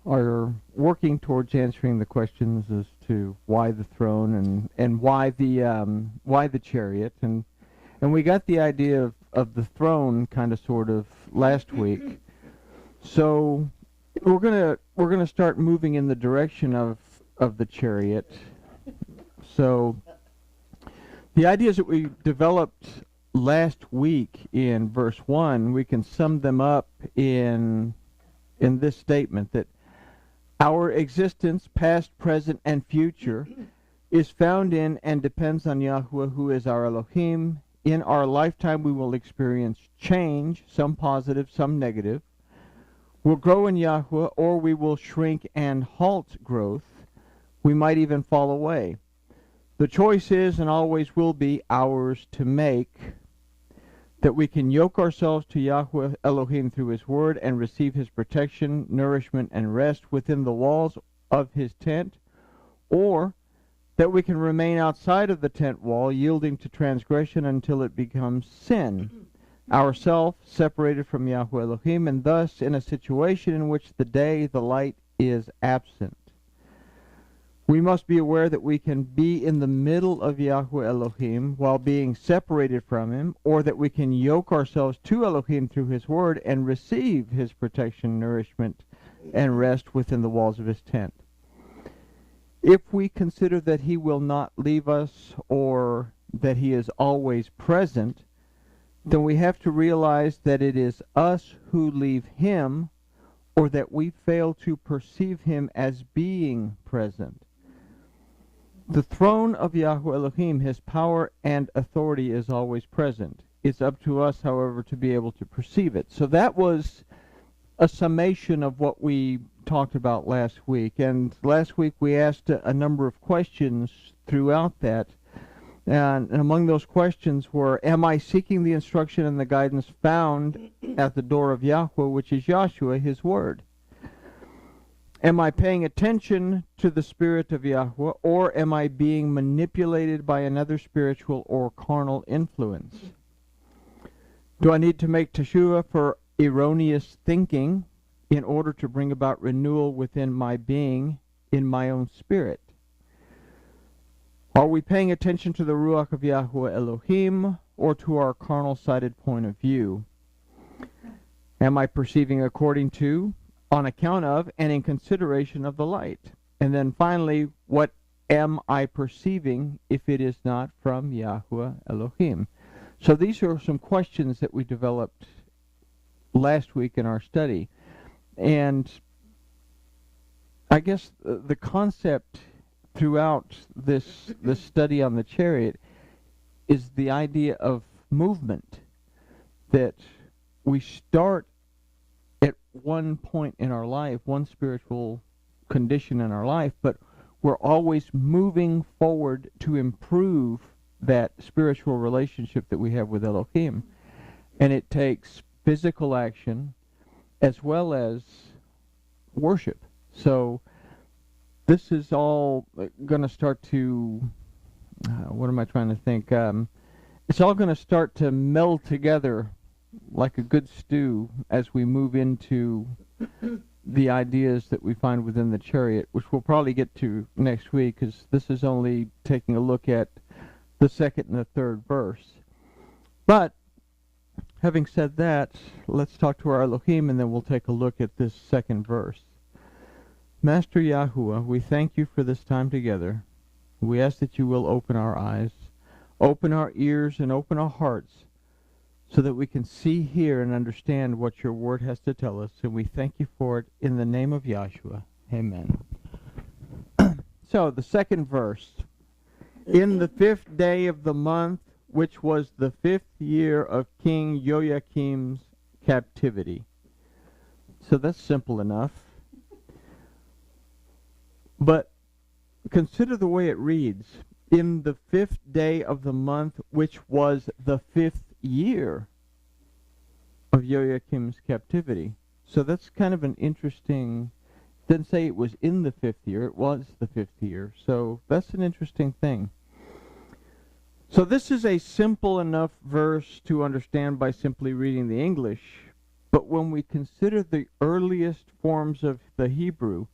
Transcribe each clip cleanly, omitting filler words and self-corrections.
are working towards answering the questions as to why the throne and why the chariot, and we got the idea of the throne kind of sort of last week. So we're gonna start moving in the direction of the chariot. So the ideas that we developed last week in verse 1, we can sum them up in this statement that our existence, past, present, and future, is found in and depends on Yahweh, who is our Elohim. In our lifetime, we will experience change, some positive, some negative. We'll grow in Yahweh, or we will shrink and halt growth. We might even fall away. The choice is and always will be ours to make, that we can yoke ourselves to Yahweh Elohim through His Word and receive His protection, nourishment, and rest within the walls of His tent, or that we can remain outside of the tent wall, yielding to transgression until it becomes sin, ourself separated from Yahweh Elohim, and thus in a situation in which the light is absent. We must be aware that we can be in the middle of Yahweh Elohim while being separated from Him, or that we can yoke ourselves to Elohim through His Word and receive His protection, nourishment, and rest within the walls of His tent. If we consider that He will not leave us, or that He is always present, then we have to realize that it is us who leave Him, or that we fail to perceive Him as being present. The throne of Yahweh Elohim, His power and authority, is always present. It's up to us, however, to be able to perceive it. So that was a summation of what we talked about last week. And last week we asked a number of questions throughout that. And among those questions were, am I seeking the instruction and the guidance found at the door of Yahweh, which is Yahshua, His Word? Am I paying attention to the Spirit of Yahweh, or am I being manipulated by another spiritual or carnal influence? Do I need to make teshuvah for erroneous thinking in order to bring about renewal within my being in my own spirit? Are we paying attention to the Ruach of Yahweh Elohim, or to our carnal-sided point of view? Am I perceiving according to, on account of, and in consideration of the light? And then finally, what am I perceiving if it is not from Yahweh Elohim? So these are some questions that we developed last week in our study. And I guess the concept throughout this study on the chariot is the idea of movement, that we start at one point in our life, one spiritual condition in our life, but we're always moving forward to improve that spiritual relationship that we have with Elohim. And it takes physical action as well as worship. So this is all going to start to, what am I trying to think? It's all going to start to meld together like a good stew as we move into the ideas that we find within the chariot, which we'll probably get to next week, because this is only taking a look at the second and the third verse. But having said that, let's talk to our Elohim, and then we'll take a look at this second verse. Master Yahuwah, we thank you for this time together. We ask that you will open our eyes, open our ears, and open our hearts, so that we can see, hear, and understand what your word has to tell us. And we thank you for it in the name of Yahshua. Amen. So, the second verse. In the 5th day of the month, which was the 5th year of King Joachim's captivity. So that's simple enough. But consider the way it reads. In the 5th day of the month, which was the 5th year of Joachim's captivity. So that's kind of an interesting, it didn't say it was in the 5th year, it was the 5th year. So that's an interesting thing. So this is a simple enough verse to understand by simply reading the English, But when we consider the earliest forms of the Hebrew,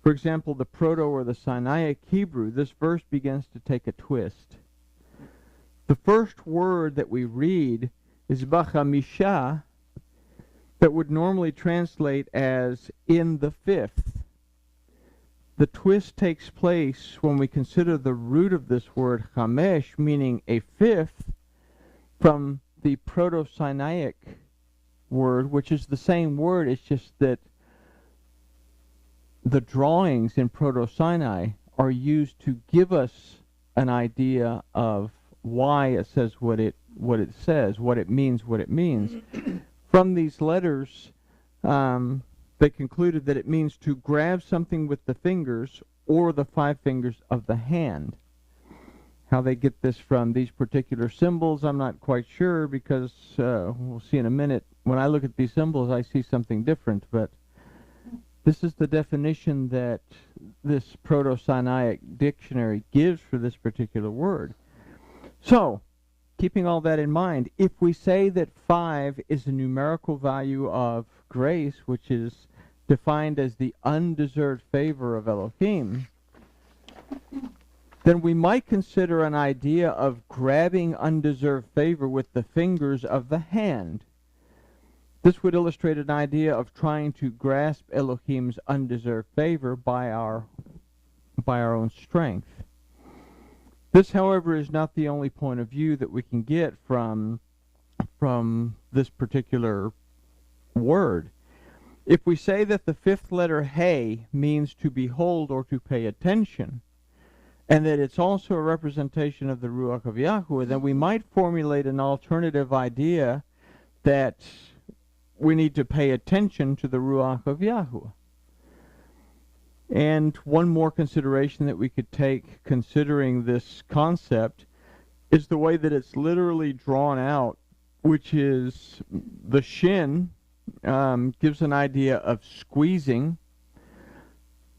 for example, the Proto or the Sinaitic Hebrew, this verse begins to take a twist. The first word that we read is b'chamisha, that would normally translate as in the fifth. The twist takes place when we consider the root of this word chamesh, meaning a fifth, from the Proto-Sinaitic word, which is the same word. It's just that the drawings in Proto-Sinai are used to give us an idea of why it says what it says, what it means. From these letters, they concluded that it means to grab something with the fingers or the 5 fingers of the hand. How they get this from these particular symbols, I'm not quite sure, because we'll see in a minute. When I look at these symbols, I see something different, but this is the definition that this Proto-Sinaitic dictionary gives for this particular word. So, keeping all that in mind, if we say that 5 is a numerical value of grace, which is defined as the undeserved favor of Elohim, then we might consider an idea of grabbing undeserved favor with the fingers of the hand. This would illustrate an idea of trying to grasp Elohim's undeserved favor by our own strength. This, however, is not the only point of view that we can get from this particular word. If we say that the 5th letter He means to behold or to pay attention, and that it's also a representation of the Ruach of Yahuwah, then we might formulate an alternative idea that we need to pay attention to the Ruach of Yahuwah. And one more consideration that we could take considering this concept is the way that it's literally drawn out, which is the shin gives an idea of squeezing.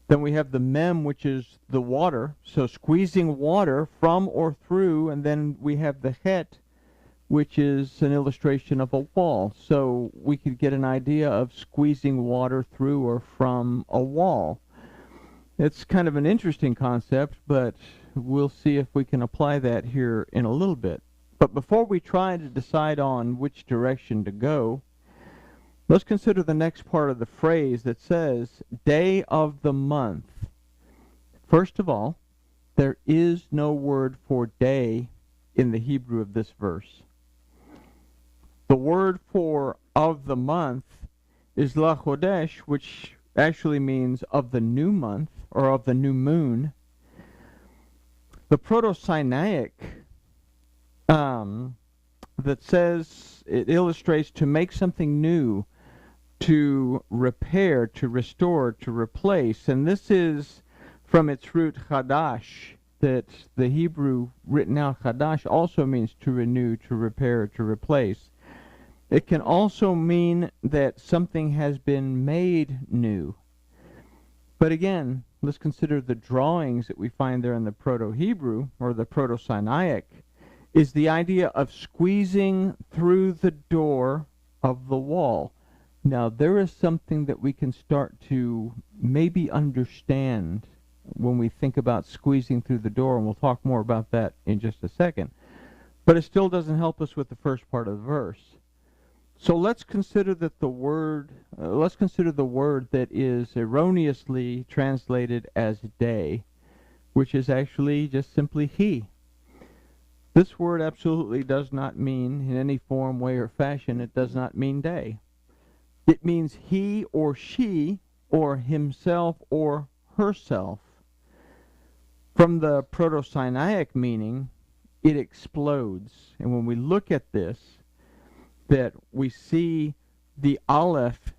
Then we have the mem, which is the water, so squeezing water from or through, and then we have the het, which is an illustration of a wall. So we could get an idea of squeezing water through or from a wall. It's kind of an interesting concept, but we'll see if we can apply that here in a little bit. But before we try to decide on which direction to go, let's consider the next part of the phrase that says, day of the month. First of all, there is no word for day in the Hebrew of this verse. The word for of the month is lachodesh, which actually means of the new month, or of the new moon. The Proto-Sinaitic that says, it illustrates to make something new, to repair, to restore, to replace. And this is from its root chadash, that the Hebrew written out chadash also means to renew, to repair, to replace. It can also mean that something has been made new. But again, let's consider the drawings that we find there in the Proto-Hebrew, or the Proto-Sinaitic, is the idea of squeezing through the door of the wall. Now, there is something that we can start to maybe understand when we think about squeezing through the door, and we'll talk more about that in just a second. But it still doesn't help us with the first part of the verse. So let's consider that the word that is erroneously translated as day, which is actually just simply he. This word absolutely does not mean, in any form, way, or fashion, it does not mean day. It means he or she, or himself or herself. From the Proto-Sinaitic meaning, it explodes. And when we look at this, that we see the aleph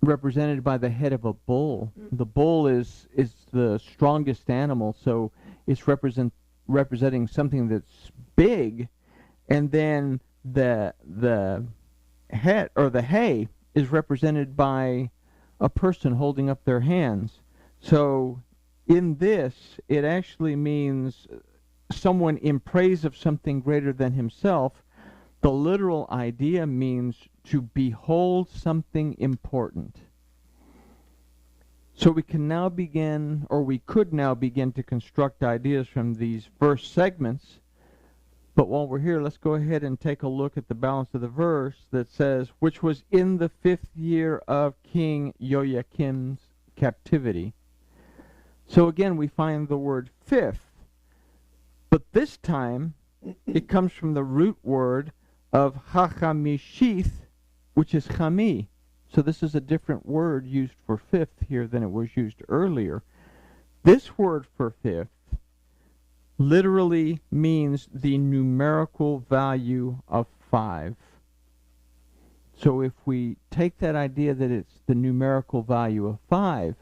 represented by the head of a bull. The bull is the strongest animal, so it's representing something that's big, and then the het, or the hay, is represented by a person holding up their hands. So in this, it actually means someone in praise of something greater than himself, the literal idea means to behold something important. So we can now begin, or we could now begin to construct ideas from these verse segments. But while we're here, let's go ahead and take a look at the balance of the verse that says, which was in the 5th year of King Joachim's captivity. So again, we find the word fifth, but this time it comes from the root word of hachamishith, which is chami. So this is a different word used for fifth here than it was used earlier. This word for fifth literally means the numerical value of 5. So if we take that idea that it's the numerical value of 5,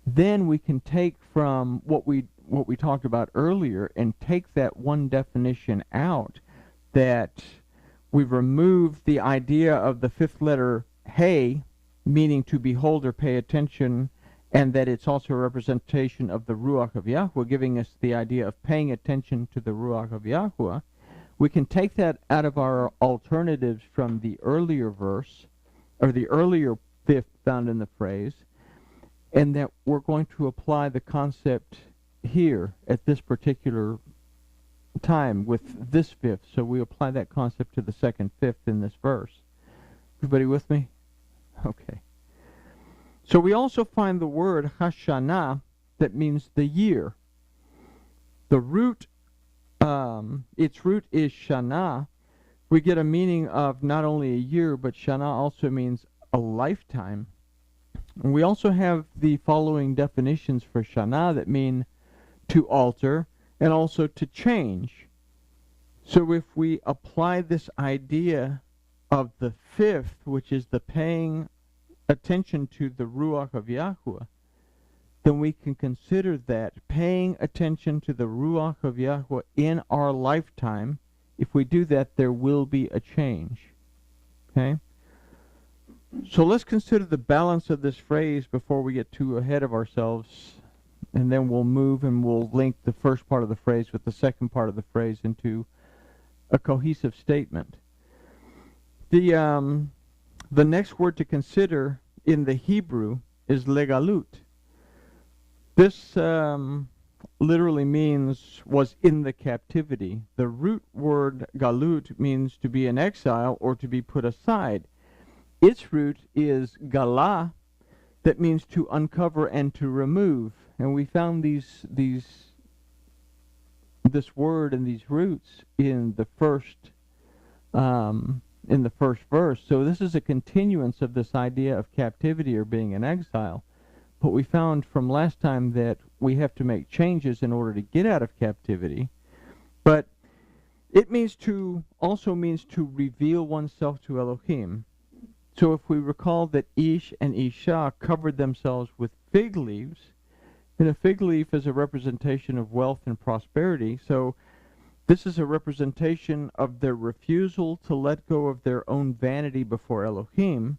then we can take from what we talked about earlier and take that one definition out, that we've removed the idea of the 5th letter He, meaning to behold or pay attention, and that it's also a representation of the Ruach of Yahweh, giving us the idea of paying attention to the Ruach of Yahweh. We can take that out of our alternatives from the earlier verse, or the earlier fifth found in the phrase, and that we're going to apply the concept here at this particular time with this fifth. So we apply that concept to the second fifth in this verse. Everybody with me? Okay. So we also find the word Hashanah that means the year. The root, its root is Shana. We get a meaning of not only a year, but Shana also means a lifetime. And we also have the following definitions for Shana that mean to alter and also to change. So if we apply this idea of the fifth, which is the paying attention to the Ruach of Yahweh, then we can consider that paying attention to the Ruach of Yahweh in our lifetime, if we do that, there will be a change. Okay? So let's consider the balance of this phrase before we get too ahead of ourselves, and then we'll move and we'll link the first part of the phrase with the second part of the phrase into a cohesive statement. The next word to consider in the Hebrew is legalut. This literally means was in the captivity. The root word galut means to be in exile or to be put aside. Its root is gala, that means to uncover and to remove. And we found this word and these roots in the first verse. So this is a continuance of this idea of captivity or being in exile. But we found from last time that we have to make changes in order to get out of captivity. But it also means to reveal oneself to Elohim. So if we recall that Ish and Isha covered themselves with fig leaves, and a fig leaf is a representation of wealth and prosperity, so this is a representation of their refusal to let go of their own vanity before Elohim,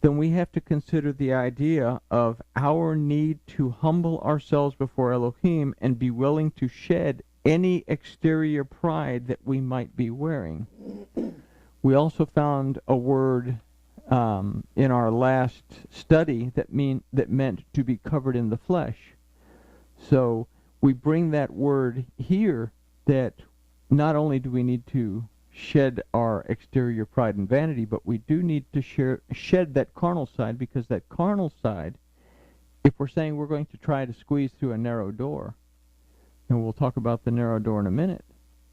then we have to consider the idea of our need to humble ourselves before Elohim and be willing to shed any exterior pride that we might be wearing. We also found a word in our last study that meant to be covered in the flesh. So we bring that word here, that not only do we need to shed our exterior pride and vanity, but we do need to shed that carnal side, because that carnal side, if we're saying we're going to try to squeeze through a narrow door, and we'll talk about the narrow door in a minute,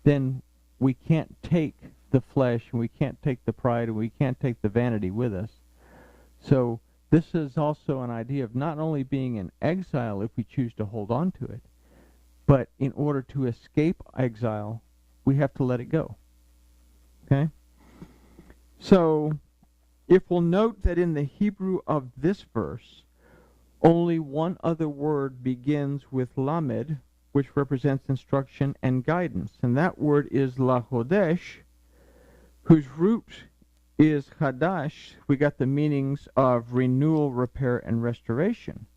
then we can't take the flesh, and we can't take the pride, and we can't take the vanity with us. So this is also an idea of not only being in exile if we choose to hold on to it, but in order to escape exile, we have to let it go. Okay? So if we'll note that in the Hebrew of this verse, only one other word begins with lamed, which represents instruction and guidance, and that word is lahodesh, whose root is hadash. We got the meanings of renewal, repair, and restoration.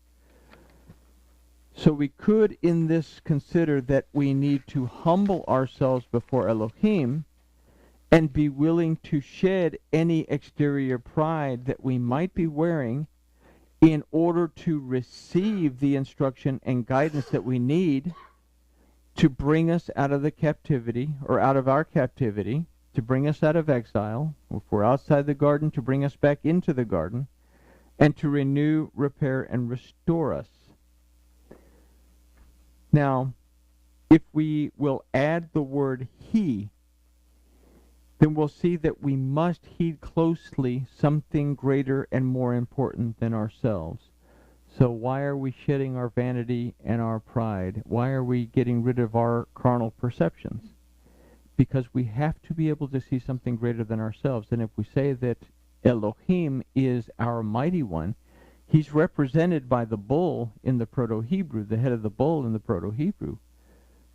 So we could in this consider that we need to humble ourselves before Elohim and be willing to shed any exterior pride that we might be wearing in order to receive the instruction and guidance that we need to bring us out of the captivity, or out of our captivity, to bring us out of exile, if we're outside the garden, to bring us back into the garden, and to renew, repair, and restore us. Now, if we will add the word he, then we'll see that we must heed closely something greater and more important than ourselves. So why are we shedding our vanity and our pride? Why are we getting rid of our carnal perceptions? Because we have to be able to see something greater than ourselves. And if we say that Elohim is our mighty one, he's represented by the bull in the Proto-Hebrew, the head of the bull in the Proto-Hebrew,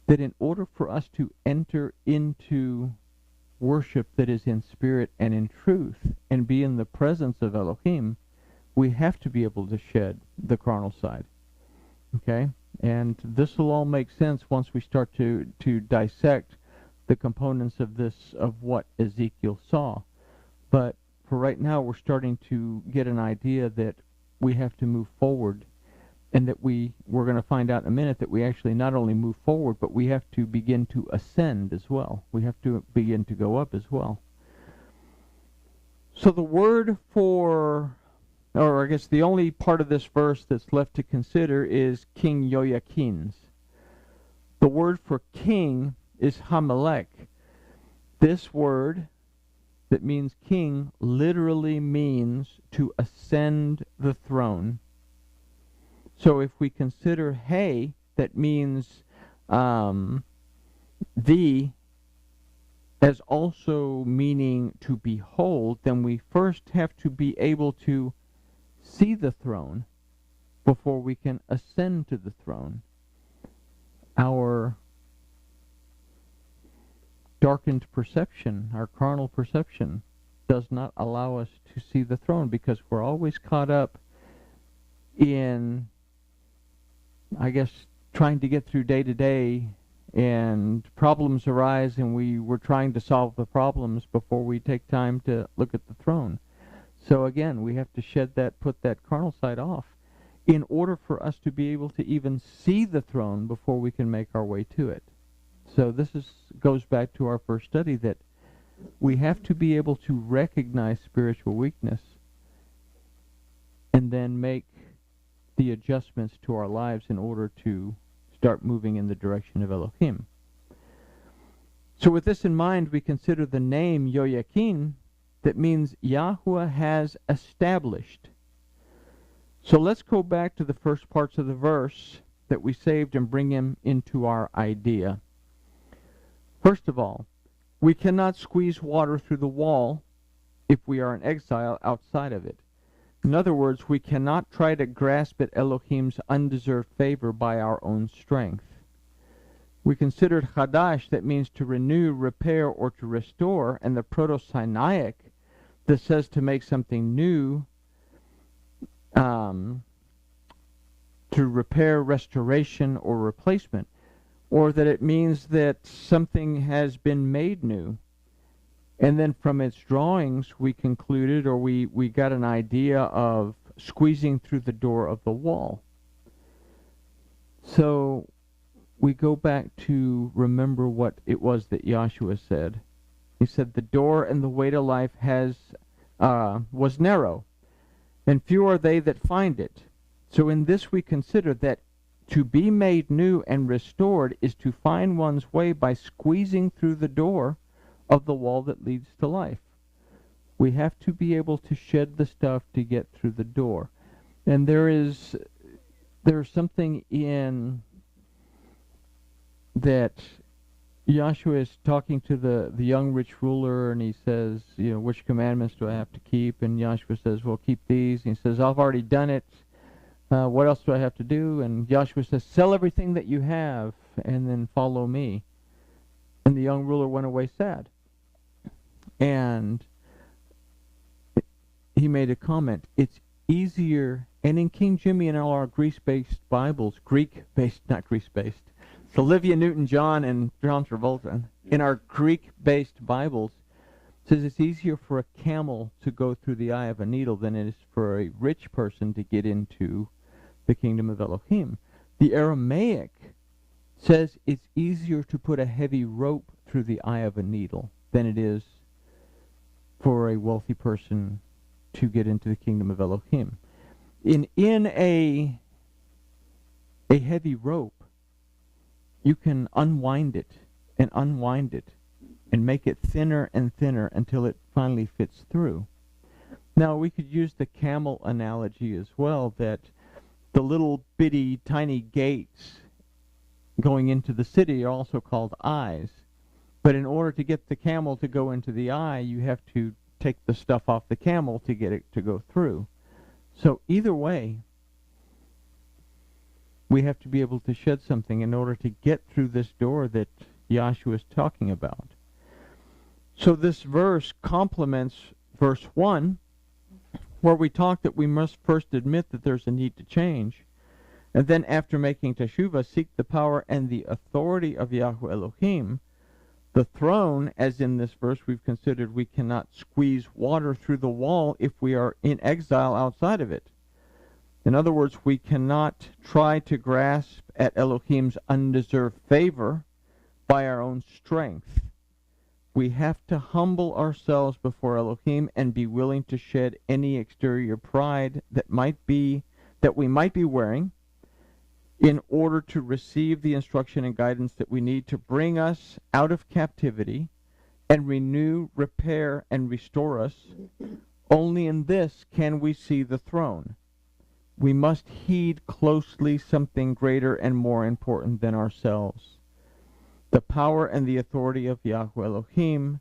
that in order for us to enter into worship that is in spirit and in truth and be in the presence of Elohim, we have to be able to shed the carnal side. Okay? And this will all make sense once we start to dissect the components of this, of what Ezekiel saw. But for right now, we're starting to get an idea that we have to move forward, and that we're going to find out in a minute that we actually not only move forward, but we have to begin to ascend as well. We have to begin to go up as well. So the word for, or I guess the only part of this verse that's left to consider is King Yoakin's. The word for king is Hamelech. This word that means king literally means to ascend the throne. So if we consider He, that means the, as also meaning to behold, then we first have to be able to see the throne before we can ascend to the throne. Our darkened perception, our carnal perception, does not allow us to see the throne, because we're always caught up in, I guess, trying to get through day to day, and problems arise, and we're trying to solve the problems before we take time to look at the throne. So again, we have to shed that, put that carnal side off, in order for us to be able to even see the throne before we can make our way to it. So this goes back to our first study, that we have to be able to recognize spiritual weakness and then make the adjustments to our lives in order to start moving in the direction of Elohim. So with this in mind, we consider the name Yoakin, that means Yahweh has established. So let's go back to the first parts of the verse that we saved and bring him into our idea. First of all, we cannot squeeze water through the wall if we are in exile outside of it. In other words, we cannot try to grasp at Elohim's undeserved favor by our own strength. We considered Chadash, that means to renew, repair, or to restore, and the Proto-Sinaic that says to make something new, to repair, restoration, or replacement, or that it means that something has been made new. And then from its drawings, we concluded, or we got an idea of squeezing through the door of the wall. So we go back to remember what it was that Yahshua said. He said, the door and the way to life was narrow, and few are they that find it. So in this we consider that to be made new and restored is to find one's way by squeezing through the door of the wall that leads to life. We have to be able to shed the stuff to get through the door. And there's something in that Yahshua is talking to the young rich ruler, and he says, you know, which commandments do I have to keep? And Yahshua says, well, keep these. And he says, I've already done it. What else do I have to do? And Yahshua says, sell everything that you have and then follow me. And the young ruler went away sad. And he made a comment, it's easier, and in King Jimmy and all our Greek-based Bibles, not Greece-based, so Olivia Newton-John and John Travolta, in our Greek-based Bibles, says it's easier for a camel to go through the eye of a needle than it is for a rich person to get into the kingdom of Elohim. The Aramaic says it's easier to put a heavy rope through the eye of a needle than it is for a wealthy person to get into the kingdom of Elohim. In a heavy rope, you can unwind it and make it thinner and thinner until it finally fits through. Now, we could use the camel analogy as well, that the little bitty tiny gates going into the city are also called eyes. But in order to get the camel to go into the eye, you have to take the stuff off the camel to get it to go through. So either way, we have to be able to shed something in order to get through this door that Yahshua is talking about. So this verse complements verse 1, where we talk that we must first admit that there's a need to change, and then after making teshuvah, seek the power and the authority of Yahweh Elohim. The throne, as in this verse we've considered, we cannot squeeze water through the wall if we are in exile outside of it. In other words, we cannot try to grasp at Elohim's undeserved favor by our own strength. We have to humble ourselves before Elohim and be willing to shed any exterior pride that we might be wearing in order to receive the instruction and guidance that we need to bring us out of captivity and renew, repair, and restore us. Only in this can we see the throne. We must heed closely something greater and more important than ourselves, the power and the authority of Yahweh Elohim,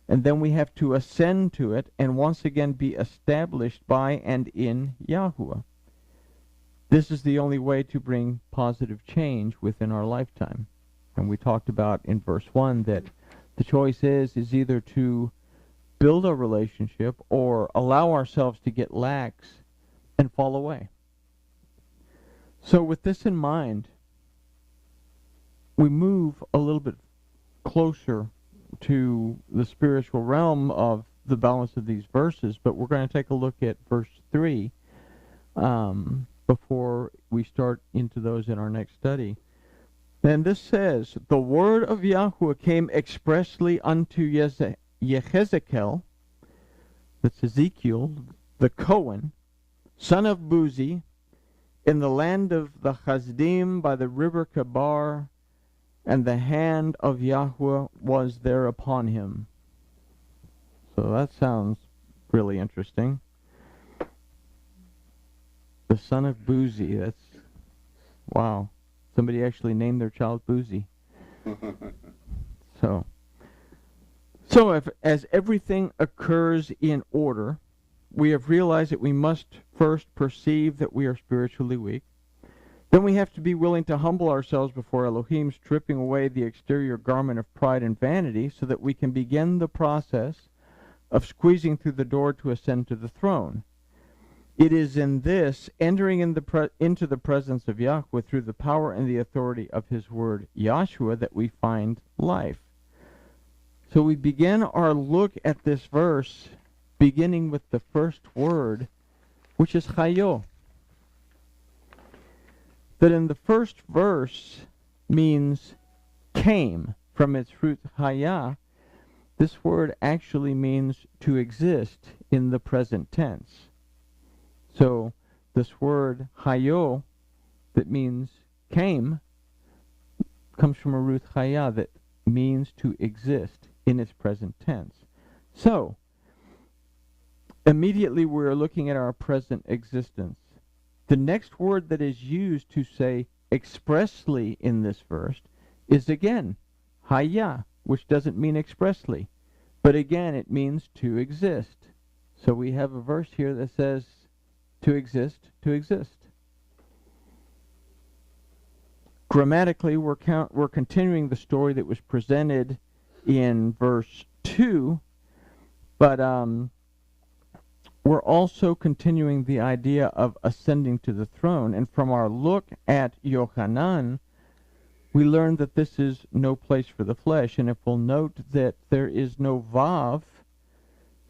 and then we have to ascend to it and once again be established by and in Yahuwah. This is the only way to bring positive change within our lifetime. And we talked about in verse 1 that the choice is either to build a relationship or allow ourselves to get lax and fall away. So with this in mind, we move a little bit closer to the spiritual realm of the balance of these verses, but we're going to take a look at verse 3 before we start into those in our next study. And this says, the word of Yahweh came expressly unto Yechezech-qel, that's Ezekiel, the Cohen, son of Buzi, in the land of the Chazdim by the river Kebar, and the hand of Yahweh was there upon him. So that sounds really interesting. The son of Buzi, that's, wow. Somebody actually named their child Buzi. So as everything occurs in order, we have realized that we must first perceive that we are spiritually weak. Then we have to be willing to humble ourselves before Elohim, stripping away the exterior garment of pride and vanity so that we can begin the process of squeezing through the door to ascend to the throne. It is in this, entering into the presence of Yahweh through the power and the authority of his word, Yahshua, that we find life. So we begin our look at this verse beginning with the first word, which is chayo. That in the first verse means came, from its root haya. This word actually means to exist in the present tense. So this word hayo, that means came, comes from a root haya that means to exist in its present tense. So immediately we're looking at our present existence. The next word that is used to say expressly in this verse is again haya, which doesn't mean expressly, but again it means to exist. So we have a verse here that says to exist, to exist. Grammatically, we're continuing the story that was presented in verse 2, but we're also continuing the idea of ascending to the throne. And from our look at Yochanan, we learn that this is no place for the flesh. And if we'll note that there is no vav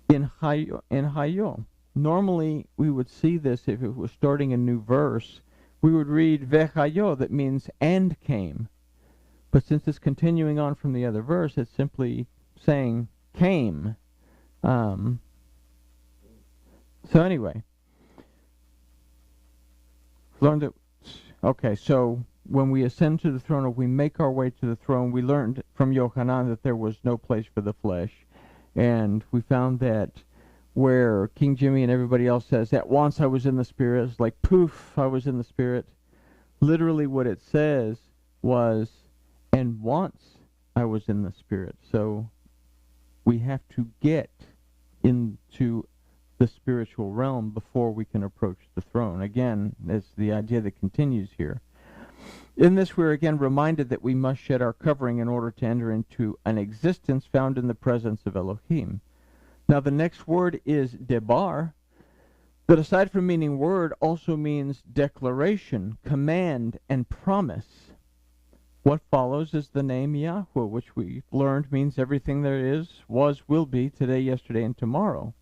in Hayo. Normally, we would see this if it was starting a new verse. We would read Vechayo, that means and came. But since it's continuing on from the other verse, it's simply saying came. So anyway, learned that. Okay, so when we ascend to the throne, or we make our way to the throne, we learned from Yochanan that there was no place for the flesh, and we found that where King Jimmy and everybody else says, at once I was in the Spirit, it's like poof, I was in the Spirit. Literally what it says was, and once I was in the Spirit. So we have to get into the spiritual realm before we can approach the throne. Again, it's the idea that continues here. In this, we're again reminded that we must shed our covering in order to enter into an existence found in the presence of Elohim. Now, the next word is debar, that aside from meaning word, also means declaration, command, and promise. What follows is the name Yahweh, which we've learned means everything there is, was, will be, today, yesterday, and tomorrow.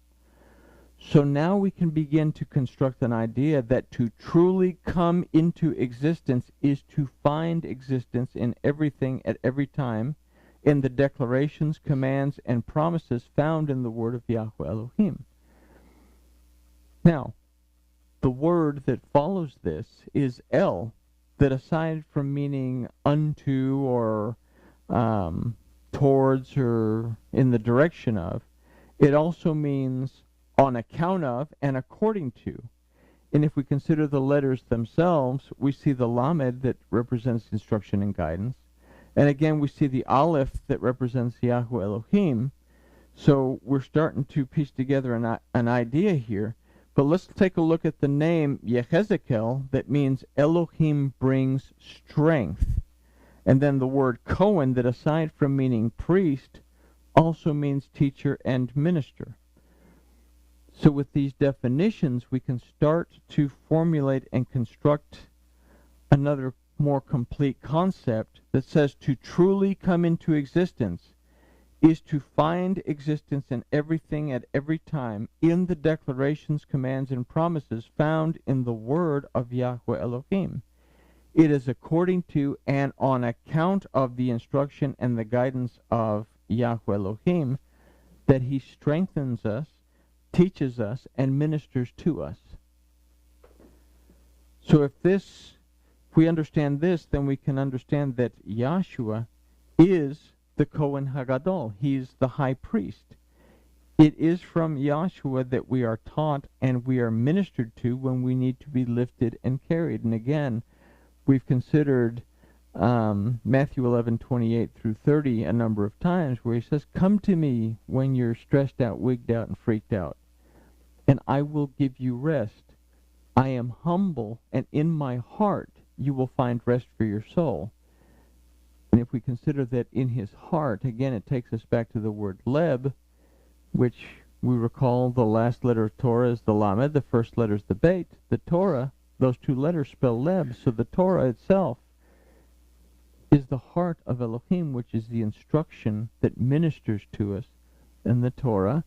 So now we can begin to construct an idea that to truly come into existence is to find existence in everything at every time, in the declarations, commands, and promises found in the word of Yahweh Elohim. Now, the word that follows this is El, that aside from meaning unto or towards or in the direction of, it also means on account of and according to. And if we consider the letters themselves, we see the Lamed that represents instruction and guidance. And again, we see the Aleph that represents Yahweh Elohim. So we're starting to piece together an idea here. But let's take a look at the name Yechezech-qel, that means Elohim brings strength. And then the word Cohen, that aside from meaning priest, also means teacher and minister. So with these definitions, we can start to formulate and construct another more complete concept that says to truly come into existence is to find existence in everything at every time in the declarations, commands, and promises found in the word of Yahweh Elohim. It is according to and on account of the instruction and the guidance of Yahweh Elohim that he strengthens us, teaches us, and ministers to us. So if we understand this, then we can understand that Yahshua is the Kohen Hagadol. He's the high priest. It is from Yahshua that we are taught and we are ministered to when we need to be lifted and carried. And again, we've considered Matthew 11:28 through 30 a number of times, where he says, come to me when you're stressed out, wigged out, and freaked out, and I will give you rest. I am humble, and in my heart you will find rest for your soul. And if we consider that in his heart, again, it takes us back to the word leb, which we recall the last letter of Torah is the Lamed, the first letter is the Beit. The Torah, those two letters spell leb, so the Torah itself is the heart of Elohim, which is the instruction that ministers to us. And the Torah,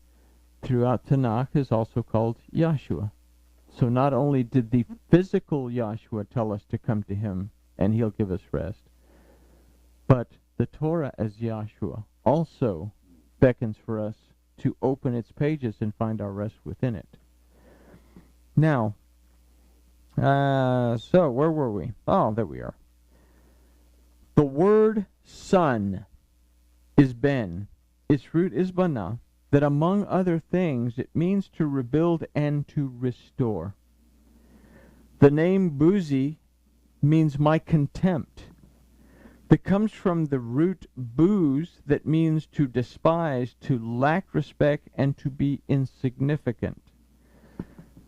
throughout Tanakh, is also called Yahshua. So not only did the physical Yahshua tell us to come to him and he'll give us rest, but the Torah as Yahshua also beckons for us to open its pages and find our rest within it. Now, so where were we? Oh, there we are. The word son is ben. Its root is bana, that among other things it means to rebuild and to restore. The name Buzi means my contempt. That comes from the root booze, that means to despise, to lack respect, and to be insignificant.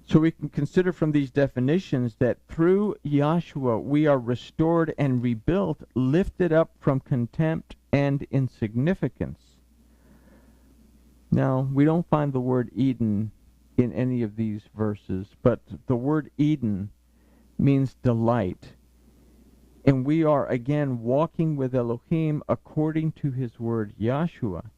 So we can consider from these definitions that through Yahshua we are restored and rebuilt, lifted up from contempt and insignificance. Now, we don't find the word Eden in any of these verses, but the word Eden means delight. And we are again walking with Elohim according to his word Yahshua.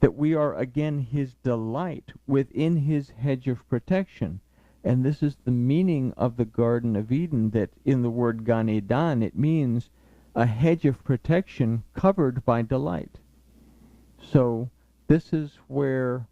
that we are again his delight within his hedge of protection. And this is the meaning of the Garden of Eden, that in the word Gan Eden, it means a hedge of protection covered by delight. So this is where